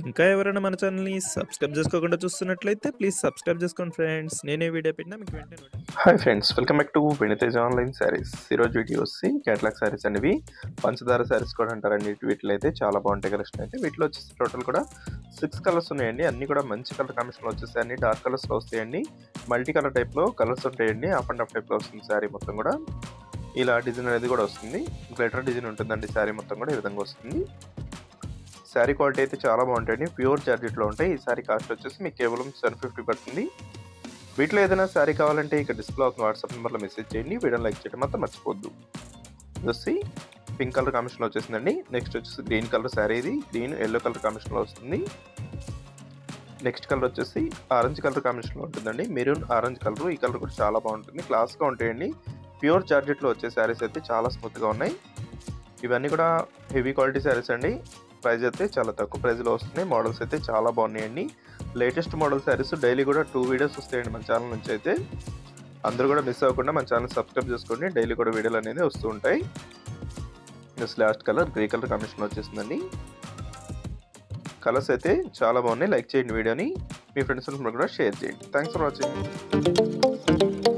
ఇంకా ఎవరైనా మన ఛానల్‌ని సబ్స్క్రైబ్ చేసుకోకుండా చూస్తున్నట్లయితే ప్లీజ్ సబ్స్క్రైబ్ చేసుకోండి ఫ్రెండ్స్. నేనే వీడియో పెట్టినా మీకు వెంటనే hi friends, welcome back to Vinitej online sarees. ఈరోజు వీడియో వచ్చి క్యాటలాగ్ శారీస్ అనేవి పంచదార శారీస్ కూడా అంటారండి. వీటిలో అయితే చాలా బాగుంటాయి కలెక్షన్. అయితే వీటిలో వచ్చేసి టోటల్ కూడా 6 కలర్స్ ఉన్నాయండి. అన్నీ కూడా మంచి కలర్ కాంబినేషన్లో వచ్చేసాయండి. డార్క్ కలర్స్లో వస్తాయండి, మల్టీ కలర్ టైప్లో కలర్స్ ఉంటాయండి. హాఫ్ అండ్ హాఫ్ టైప్లో వస్తుంది శారీ మొత్తం కూడా. ఇలా డిజైన్ అనేది కూడా వస్తుంది, గ్లిటర్ డిజైన్ ఉంటుందండి. శారీ మొత్తం కూడా ఈ విధంగా వస్తుంది. శారీ క్వాలిటీ అయితే చాలా బాగుంటాయండి, ప్యూర్ జార్జెట్లో ఉంటాయి. ఈ శారీ కాస్ట్ వచ్చేసి మీకు కేవలం 750 పడుతుంది. వీటిలో ఏదైనా శారీ కావాలంటే ఇక్కడ డిస్ప్లే అవుతున్న వాట్సాప్ నెంబర్లో మెసేజ్ చేయండి. వీడియోని లైక్ చేయడం మాత్రం మర్చిపోద్దు. వచ్చి పింక్ కలర్ కాంబినేషన్లో వచ్చేసిందండి. నెక్స్ట్ వచ్చేసి గ్రీన్ కలర్ శారీ, ఇది గ్రీన్ ఎల్లో కలర్ కాంబినేషన్లో వస్తుంది. నెక్స్ట్ కలర్ వచ్చేసి ఆరెంజ్ కలర్ కాంబినేషన్లో ఉంటుందండి, మెరూన్ ఆరెంజ్ కలర్. ఈ కలర్ కూడా చాలా బాగుంటుంది, క్లాస్గా ఉంటాయండి. ప్యూర్ జార్జెట్లో వచ్చే శారీస్ అయితే చాలా స్మూత్గా ఉన్నాయి. ఇవన్నీ కూడా హెవీ క్వాలిటీ శారీస్ అండి. ప్రైస్ అయితే చాలా తక్కువ ప్రైస్లో వస్తున్నాయి. మోడల్స్ అయితే చాలా బాగున్నాయండి. లేటెస్ట్ మోడల్ శారీస్ డైలీ కూడా 2 వీడియోస్ వస్తాయండి మన ఛానల్ నుంచి. అయితే అందరూ కూడా మిస్ అవ్వకుండా మన ఛానల్ సబ్స్క్రైబ్ చేసుకోండి. డైలీ కూడా వీడియోలు అనేది వస్తూ ఉంటాయి. Next last colour grey colour కాంబినేషన్లో వచ్చేసిందండి. కలర్స్ అయితే చాలా బాగున్నాయి. లైక్ చేయండి వీడియోని, మీ ఫ్రెండ్స్ కూడా షేర్ చేయండి. Thanks for watching.